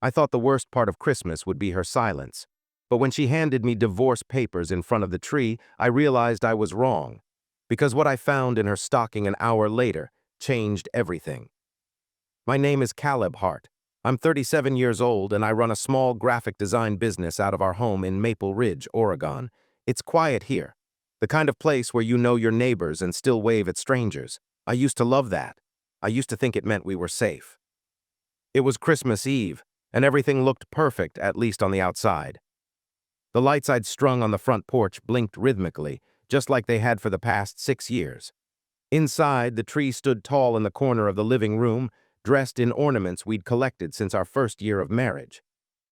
I thought the worst part of Christmas would be her silence. But when she handed me divorce papers in front of the tree, I realized I was wrong. Because what I found in her stocking an hour later changed everything. My name is Caleb Hart. I'm 37 years old and I run a small graphic design business out of our home in Maple Ridge, Oregon. It's quiet here. The kind of place where you know your neighbors and still wave at strangers. I used to love that. I used to think it meant we were safe. It was Christmas Eve, and everything looked perfect, at least on the outside. The lights I'd strung on the front porch blinked rhythmically, just like they had for the past 6 years. Inside, the tree stood tall in the corner of the living room, dressed in ornaments we'd collected since our first year of marriage.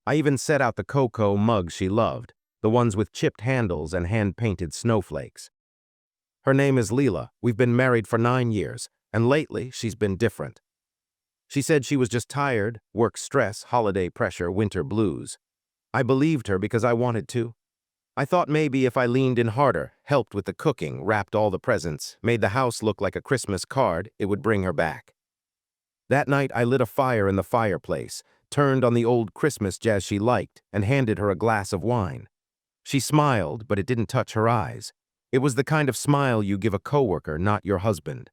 I even set out the cocoa mugs she loved, the ones with chipped handles and hand-painted snowflakes. Her name is Leela. We've been married for 9 years, and lately she's been different. She said she was just tired, work stress, holiday pressure, winter blues. I believed her because I wanted to. I thought maybe if I leaned in harder, helped with the cooking, wrapped all the presents, made the house look like a Christmas card, it would bring her back. That night I lit a fire in the fireplace, turned on the old Christmas jazz she liked, and handed her a glass of wine. She smiled, but it didn't touch her eyes. It was the kind of smile you give a coworker, not your husband.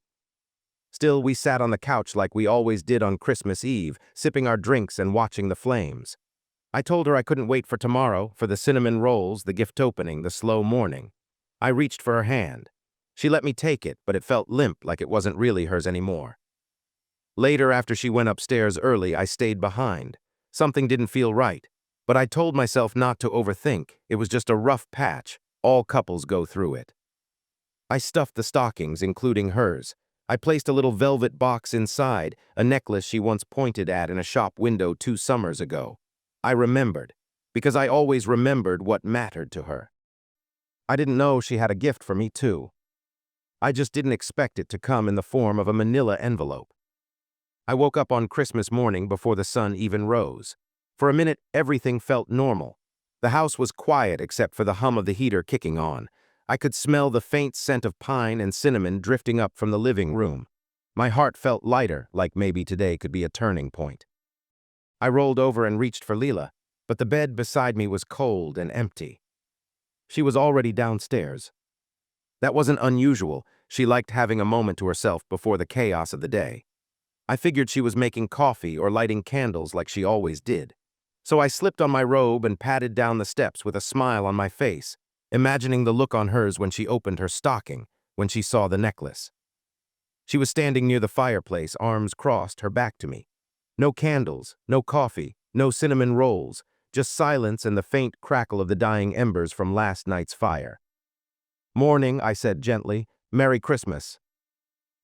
Still, we sat on the couch like we always did on Christmas Eve, sipping our drinks and watching the flames. I told her I couldn't wait for tomorrow, for the cinnamon rolls, the gift opening, the slow morning. I reached for her hand. She let me take it, but it felt limp, like it wasn't really hers anymore. Later, after she went upstairs early, I stayed behind. Something didn't feel right, but I told myself not to overthink. It was just a rough patch. All couples go through it. I stuffed the stockings, including hers. I placed a little velvet box inside, a necklace she once pointed at in a shop window 2 summers ago. I remembered, because I always remembered what mattered to her. I didn't know she had a gift for me, too. I just didn't expect it to come in the form of a manila envelope. I woke up on Christmas morning before the sun even rose. For a minute, everything felt normal. The house was quiet except for the hum of the heater kicking on. I could smell the faint scent of pine and cinnamon drifting up from the living room. My heart felt lighter, like maybe today could be a turning point. I rolled over and reached for Leela, but the bed beside me was cold and empty. She was already downstairs. That wasn't unusual. She liked having a moment to herself before the chaos of the day. I figured she was making coffee or lighting candles like she always did. So I slipped on my robe and padded down the steps with a smile on my face, imagining the look on hers when she opened her stocking, when she saw the necklace. She was standing near the fireplace, arms crossed, her back to me. No candles, no coffee, no cinnamon rolls, just silence and the faint crackle of the dying embers from last night's fire. "Morning," I said gently. "Merry Christmas."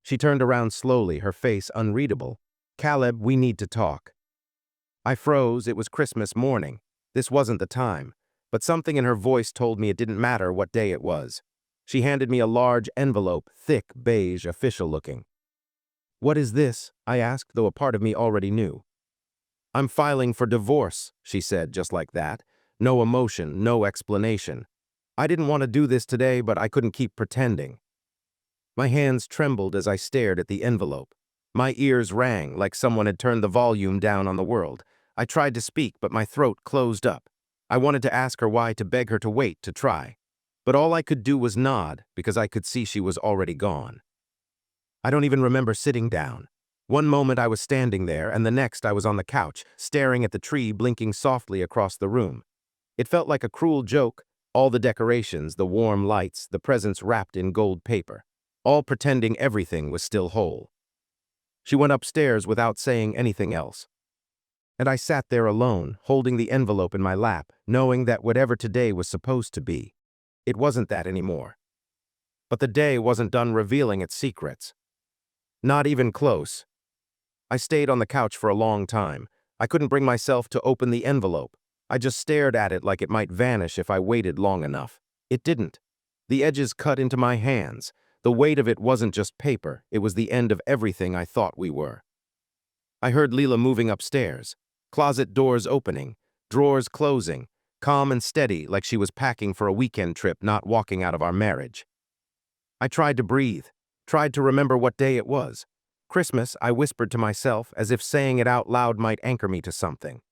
She turned around slowly, her face unreadable. "Caleb, we need to talk." I froze. It was Christmas morning. This wasn't the time. But something in her voice told me it didn't matter what day it was. She handed me a large envelope, thick, beige, official-looking. "What is this?" I asked, though a part of me already knew. "I'm filing for divorce," she said, just like that. No emotion, no explanation. I didn't want to do this today, but I couldn't keep pretending. My hands trembled as I stared at the envelope. My ears rang like someone had turned the volume down on the world. I tried to speak, but my throat closed up. I wanted to ask her why, to beg her to wait, to try. But all I could do was nod, because I could see she was already gone. I don't even remember sitting down. One moment I was standing there, and the next I was on the couch, staring at the tree blinking softly across the room. It felt like a cruel joke, all the decorations, the warm lights, the presents wrapped in gold paper, all pretending everything was still whole. She went upstairs without saying anything else. And I sat there alone, holding the envelope in my lap, knowing that whatever today was supposed to be, it wasn't that anymore. But the day wasn't done revealing its secrets. Not even close. I stayed on the couch for a long time. I couldn't bring myself to open the envelope. I just stared at it like it might vanish if I waited long enough. It didn't. The edges cut into my hands. The weight of it wasn't just paper, it was the end of everything I thought we were. I heard Leela moving upstairs. Closet doors opening, drawers closing, calm and steady like she was packing for a weekend trip, not walking out of our marriage. I tried to breathe, tried to remember what day it was. Christmas, I whispered to myself, as if saying it out loud might anchor me to something.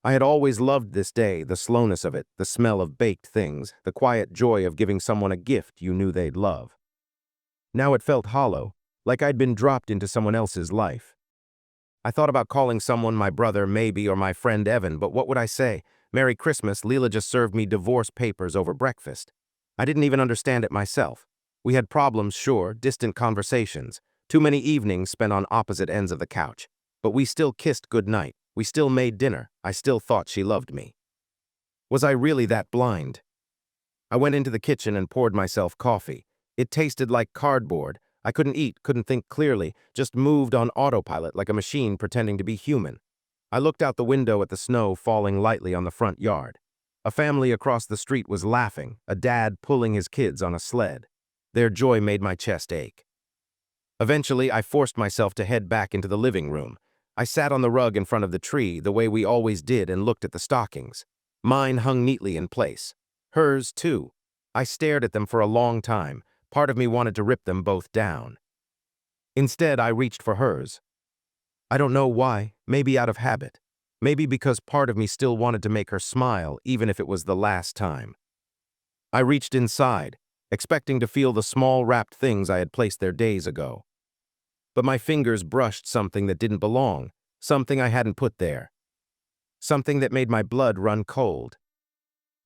I had always loved this day, the slowness of it, the smell of baked things, the quiet joy of giving someone a gift you knew they'd love. Now it felt hollow, like I'd been dropped into someone else's life. I thought about calling someone, my brother, maybe, or my friend Evan, but what would I say? Merry Christmas, Leela just served me divorce papers over breakfast. I didn't even understand it myself. We had problems, sure, distant conversations, too many evenings spent on opposite ends of the couch. But we still kissed goodnight. We still made dinner. I still thought she loved me. Was I really that blind? I went into the kitchen and poured myself coffee. It tasted like cardboard. I couldn't eat, couldn't think clearly, just moved on autopilot like a machine pretending to be human. I looked out the window at the snow falling lightly on the front yard. A family across the street was laughing, a dad pulling his kids on a sled. Their joy made my chest ache. Eventually, I forced myself to head back into the living room. I sat on the rug in front of the tree, the way we always did, and looked at the stockings. Mine hung neatly in place. Hers, too. I stared at them for a long time. Part of me wanted to rip them both down. Instead, I reached for hers. I don't know why, maybe out of habit. Maybe because part of me still wanted to make her smile, even if it was the last time. I reached inside, expecting to feel the small wrapped things I had placed there days ago. But my fingers brushed something that didn't belong, something I hadn't put there. Something that made my blood run cold.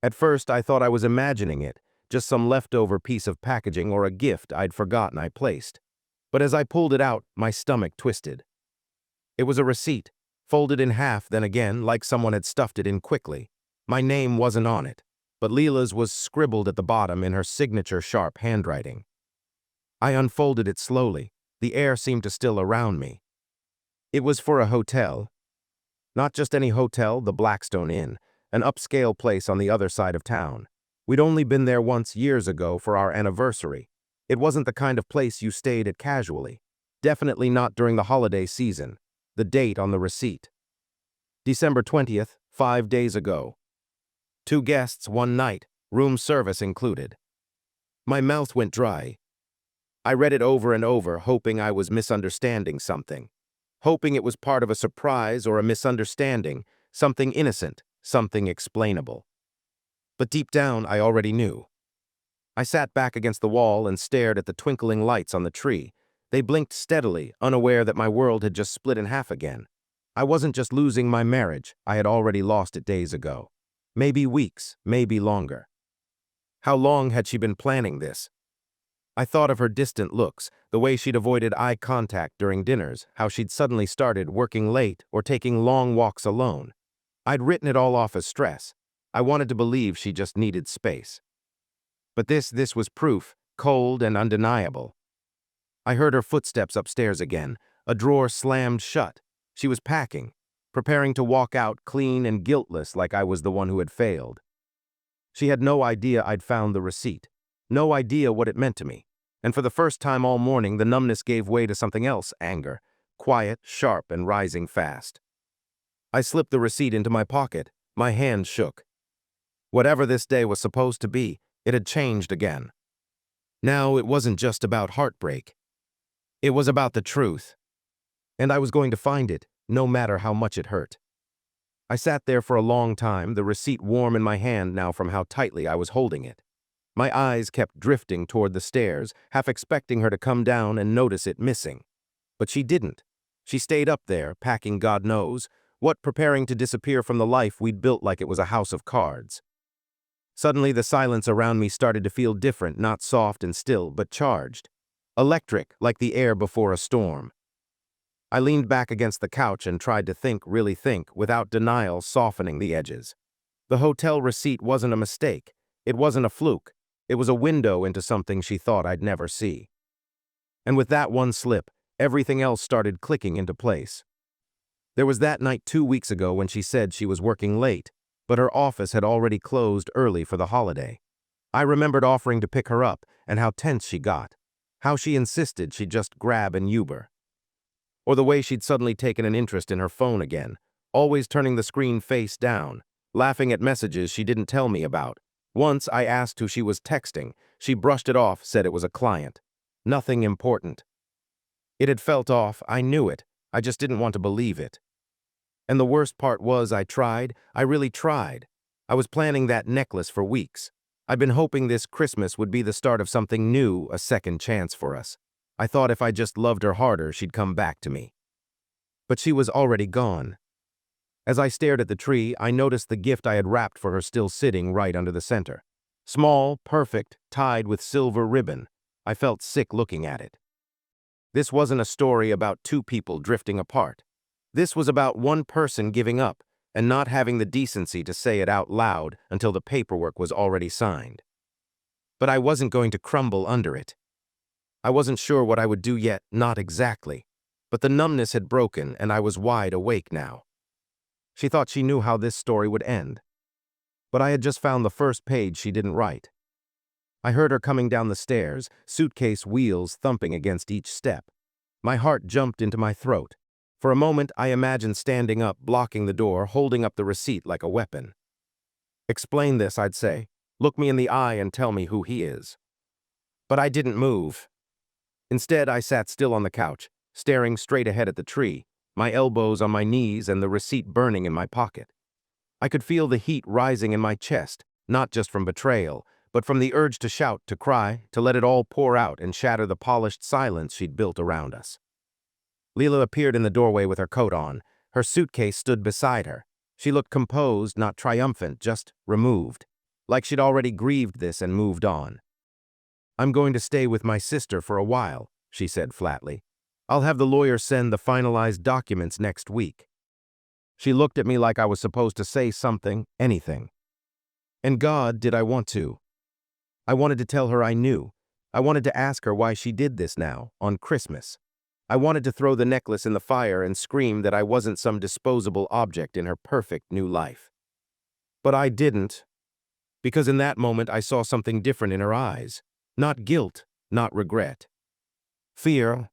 At first, I thought I was imagining it, just some leftover piece of packaging or a gift I'd forgotten I placed. But as I pulled it out, my stomach twisted. It was a receipt, folded in half, then again, like someone had stuffed it in quickly. My name wasn't on it, but Leela's was scribbled at the bottom in her signature sharp handwriting. I unfolded it slowly. The air seemed to still around me. It was for a hotel. Not just any hotel, the Blackstone Inn, an upscale place on the other side of town. We'd only been there once years ago for our anniversary. It wasn't the kind of place you stayed at casually. Definitely not during the holiday season. The date on the receipt. December 20th, 5 days ago. 2 guests, 1 night, room service included. My mouth went dry. I read it over and over, hoping I was misunderstanding something. Hoping it was part of a surprise or a misunderstanding, something innocent, something explainable. But deep down, I already knew. I sat back against the wall and stared at the twinkling lights on the tree. They blinked steadily, unaware that my world had just split in half again. I wasn't just losing my marriage, I had already lost it days ago. Maybe weeks, maybe longer. How long had she been planning this? I thought of her distant looks, the way she'd avoided eye contact during dinners, how she'd suddenly started working late or taking long walks alone. I'd written it all off as stress. I wanted to believe she just needed space. But this was proof, cold and undeniable. I heard her footsteps upstairs again. A drawer slammed shut. She was packing, preparing to walk out clean and guiltless like I was the one who had failed. She had no idea I'd found the receipt. No idea what it meant to me. And for the first time all morning, the numbness gave way to something else, anger. Quiet, sharp, and rising fast. I slipped the receipt into my pocket. My hand shook. Whatever this day was supposed to be, it had changed again. Now it wasn't just about heartbreak. It was about the truth. And I was going to find it, no matter how much it hurt. I sat there for a long time, the receipt warm in my hand now from how tightly I was holding it. My eyes kept drifting toward the stairs, half expecting her to come down and notice it missing. But she didn't. She stayed up there, packing God knows what, preparing to disappear from the life we'd built like it was a house of cards. Suddenly, the silence around me started to feel different, not soft and still, but charged. Electric, like the air before a storm. I leaned back against the couch and tried to think, really think, without denial softening the edges. The hotel receipt wasn't a mistake. It wasn't a fluke. It was a window into something she thought I'd never see. And with that one slip, everything else started clicking into place. There was that night 2 weeks ago when she said she was working late, but her office had already closed early for the holiday. I remembered offering to pick her up and how tense she got, how she insisted she'd just grab an Uber. Or the way she'd suddenly taken an interest in her phone again, always turning the screen face down, laughing at messages she didn't tell me about. Once I asked who she was texting. She brushed it off, said it was a client. Nothing important. It had felt off, I knew it. I just didn't want to believe it. And the worst part was I really tried. I was planning that necklace for weeks. I'd been hoping this Christmas would be the start of something new, a second chance for us. I thought if I just loved her harder, she'd come back to me. But she was already gone. As I stared at the tree, I noticed the gift I had wrapped for her still sitting right under the center. Small, perfect, tied with silver ribbon. I felt sick looking at it. This wasn't a story about two people drifting apart. This was about one person giving up and not having the decency to say it out loud until the paperwork was already signed. But I wasn't going to crumble under it. I wasn't sure what I would do yet, not exactly. But the numbness had broken and I was wide awake now. She thought she knew how this story would end. But I had just found the first page she didn't write. I heard her coming down the stairs, suitcase wheels thumping against each step. My heart jumped into my throat. For a moment, I imagined standing up, blocking the door, holding up the receipt like a weapon. Explain this, I'd say. Look me in the eye and tell me who he is. But I didn't move. Instead, I sat still on the couch, staring straight ahead at the tree, my elbows on my knees and the receipt burning in my pocket. I could feel the heat rising in my chest, not just from betrayal, but from the urge to shout, to cry, to let it all pour out and shatter the polished silence she'd built around us. Leela appeared in the doorway with her coat on. Her suitcase stood beside her. She looked composed, not triumphant, just removed, like she'd already grieved this and moved on. I'm going to stay with my sister for a while, she said flatly. I'll have the lawyer send the finalized documents next week. She looked at me like I was supposed to say something, anything. And God, did I want to? I wanted to tell her I knew. I wanted to ask her why she did this now, on Christmas. I wanted to throw the necklace in the fire and scream that I wasn't some disposable object in her perfect new life. But I didn't, because in that moment I saw something different in her eyes. Not guilt, not regret. Fear,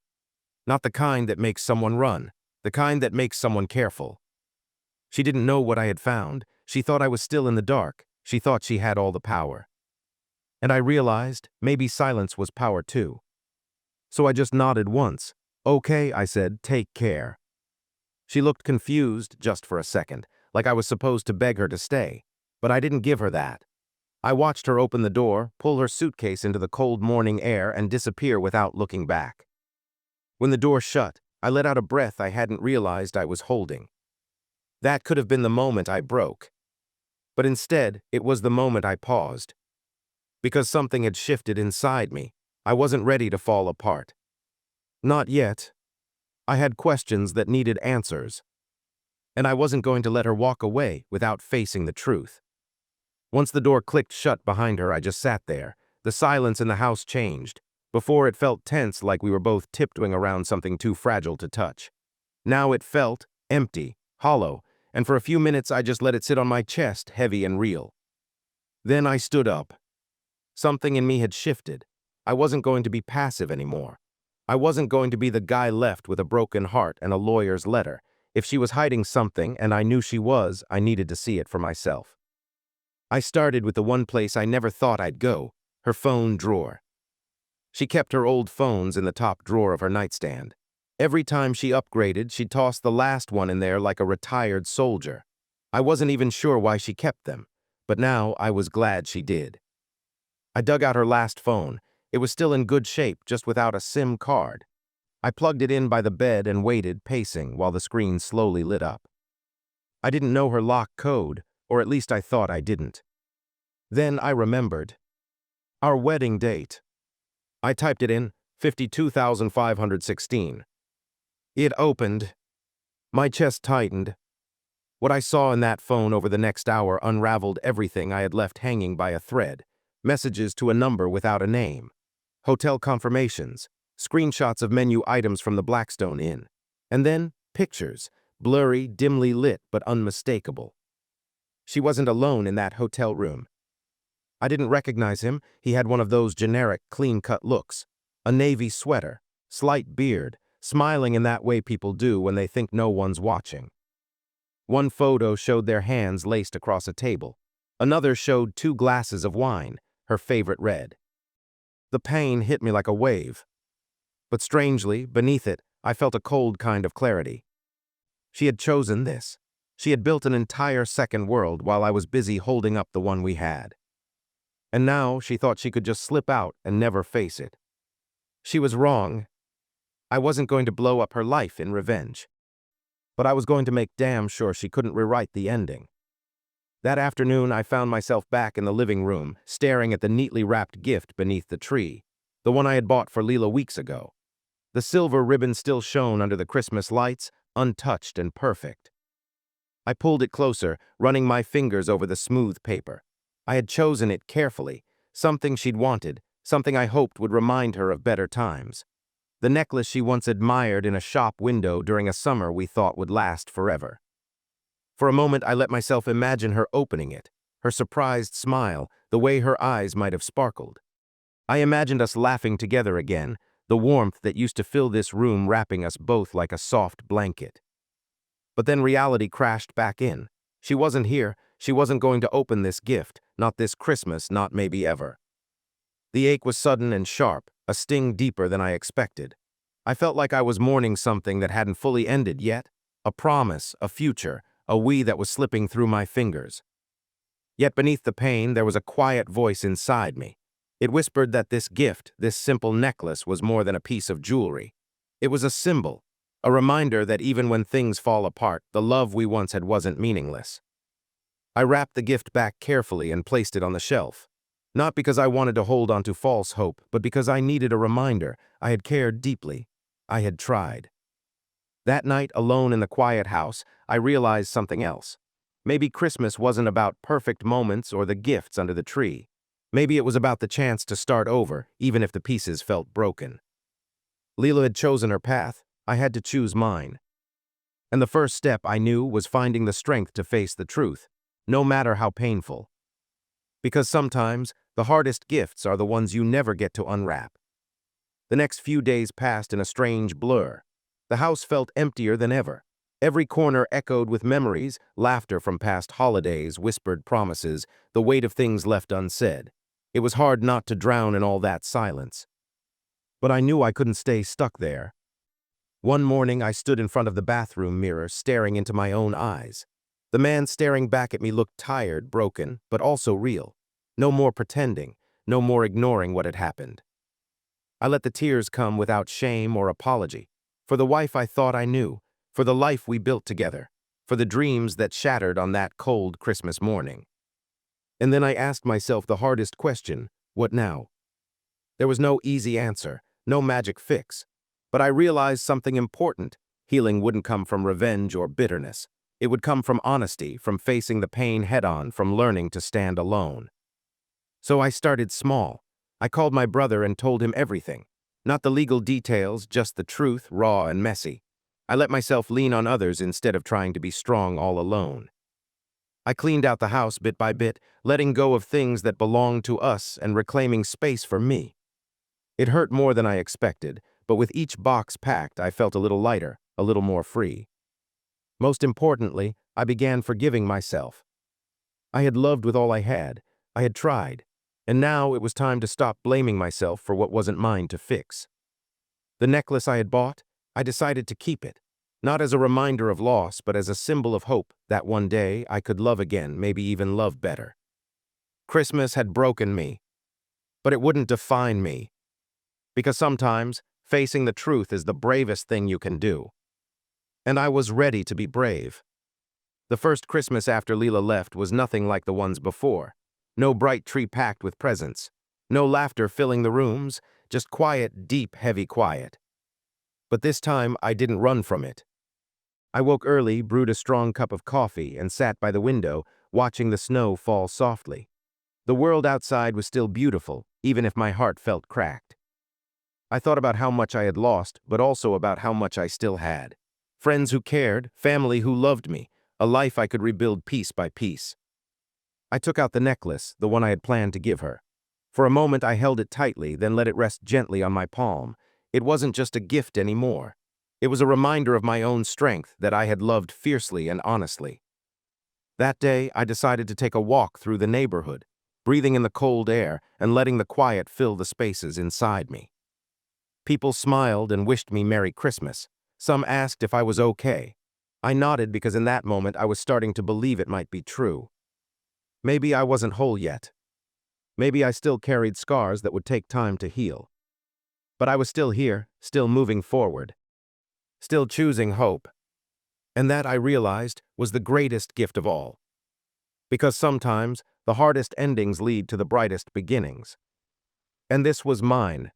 not the kind that makes someone run, the kind that makes someone careful. She didn't know what I had found. She thought I was still in the dark. She thought she had all the power. And I realized maybe silence was power too. So I just nodded once. Okay, I said, take care. She looked confused just for a second, like I was supposed to beg her to stay. But I didn't give her that. I watched her open the door, pull her suitcase into the cold morning air, and disappear without looking back. When the door shut, I let out a breath I hadn't realized I was holding. That could have been the moment I broke. But instead, it was the moment I paused. Because something had shifted inside me. I wasn't ready to fall apart. Not yet. I had questions that needed answers. And I wasn't going to let her walk away without facing the truth. Once the door clicked shut behind her, I just sat there. The silence in the house changed. Before, it felt tense, like we were both tiptoeing around something too fragile to touch. Now it felt empty, hollow, and for a few minutes I just let it sit on my chest, heavy and real. Then I stood up. Something in me had shifted. I wasn't going to be passive anymore. I wasn't going to be the guy left with a broken heart and a lawyer's letter. If she was hiding something, and I knew she was, I needed to see it for myself. I started with the one place I never thought I'd go, her phone drawer. She kept her old phones in the top drawer of her nightstand. Every time she upgraded, she'd toss the last one in there like a retired soldier. I wasn't even sure why she kept them, but now I was glad she did. I dug out her last phone. It was still in good shape, just without a SIM card. I plugged it in by the bed and waited, pacing, while the screen slowly lit up. I didn't know her lock code, or at least I thought I didn't. Then I remembered. Our wedding date. I typed it in, 52,516. It opened. My chest tightened. What I saw in that phone over the next hour unraveled everything I had left hanging by a thread. Messages to a number without a name. Hotel confirmations. Screenshots of menu items from the Blackstone Inn. And then pictures, blurry, dimly lit, but unmistakable. She wasn't alone in that hotel room. I didn't recognize him. He had one of those generic, clean-cut looks. A navy sweater, slight beard, smiling in that way people do when they think no one's watching. One photo showed their hands laced across a table. Another showed 2 glasses of wine, her favorite red. The pain hit me like a wave. But strangely, beneath it, I felt a cold kind of clarity. She had chosen this. She had built an entire second world while I was busy holding up the one we had. And now she thought she could just slip out and never face it. She was wrong. I wasn't going to blow up her life in revenge. But I was going to make damn sure she couldn't rewrite the ending. That afternoon, I found myself back in the living room, staring at the neatly wrapped gift beneath the tree, the one I had bought for Leela weeks ago. The silver ribbon still shone under the Christmas lights, untouched and perfect. I pulled it closer, running my fingers over the smooth paper. I had chosen it carefully, something she'd wanted, something I hoped would remind her of better times. The necklace she once admired in a shop window during a summer we thought would last forever. For a moment, I let myself imagine her opening it, her surprised smile, the way her eyes might have sparkled. I imagined us laughing together again, the warmth that used to fill this room wrapping us both like a soft blanket. But then reality crashed back in. She wasn't here. She wasn't going to open this gift, not this Christmas, not maybe ever. The ache was sudden and sharp, a sting deeper than I expected. I felt like I was mourning something that hadn't fully ended yet, a promise, a future, a we that was slipping through my fingers. Yet beneath the pain, there was a quiet voice inside me. It whispered that this gift, this simple necklace, was more than a piece of jewelry. It was a symbol, a reminder that even when things fall apart, the love we once had wasn't meaningless. I wrapped the gift back carefully and placed it on the shelf. Not because I wanted to hold on to false hope, but because I needed a reminder. I had cared deeply. I had tried. That night, alone in the quiet house, I realized something else. Maybe Christmas wasn't about perfect moments or the gifts under the tree. Maybe it was about the chance to start over, even if the pieces felt broken. Leela had chosen her path. I had to choose mine. And the first step, I knew, was finding the strength to face the truth, no matter how painful. Because sometimes, the hardest gifts are the ones you never get to unwrap. The next few days passed in a strange blur. The house felt emptier than ever. Every corner echoed with memories, laughter from past holidays, whispered promises, the weight of things left unsaid. It was hard not to drown in all that silence. But I knew I couldn't stay stuck there. One morning, I stood in front of the bathroom mirror, staring into my own eyes. The man staring back at me looked tired, broken, but also real. No more pretending, no more ignoring what had happened. I let the tears come without shame or apology. For the wife I thought I knew, for the life we built together, for the dreams that shattered on that cold Christmas morning. And then I asked myself the hardest question, what now? There was no easy answer, no magic fix. But I realized something important. Healing wouldn't come from revenge or bitterness. It would come from honesty, from facing the pain head-on, from learning to stand alone. So I started small. I called my brother and told him everything. Not the legal details, just the truth, raw and messy. I let myself lean on others instead of trying to be strong all alone. I cleaned out the house bit by bit, letting go of things that belonged to us and reclaiming space for me. It hurt more than I expected, but with each box packed, I felt a little lighter, a little more free. Most importantly, I began forgiving myself. I had loved with all I had. I had tried. And now it was time to stop blaming myself for what wasn't mine to fix. The necklace I had bought, I decided to keep it, not as a reminder of loss, but as a symbol of hope that one day I could love again, maybe even love better. Christmas had broken me, but it wouldn't define me. Because sometimes, facing the truth is the bravest thing you can do. And I was ready to be brave. The first Christmas after Leela left was nothing like the ones before. No bright tree packed with presents. No laughter filling the rooms, just quiet, deep, heavy quiet. But this time, I didn't run from it. I woke early, brewed a strong cup of coffee, and sat by the window, watching the snow fall softly. The world outside was still beautiful, even if my heart felt cracked. I thought about how much I had lost, but also about how much I still had. Friends who cared, family who loved me, a life I could rebuild piece by piece. I took out the necklace, the one I had planned to give her. For a moment I held it tightly, then let it rest gently on my palm. It wasn't just a gift anymore. It was a reminder of my own strength, that I had loved fiercely and honestly. That day, I decided to take a walk through the neighborhood, breathing in the cold air and letting the quiet fill the spaces inside me. People smiled and wished me Merry Christmas. Some asked if I was okay. I nodded because in that moment I was starting to believe it might be true. Maybe I wasn't whole yet. Maybe I still carried scars that would take time to heal. But I was still here, still moving forward, still choosing hope. And that, I realized, was the greatest gift of all. Because sometimes the hardest endings lead to the brightest beginnings. And this was mine.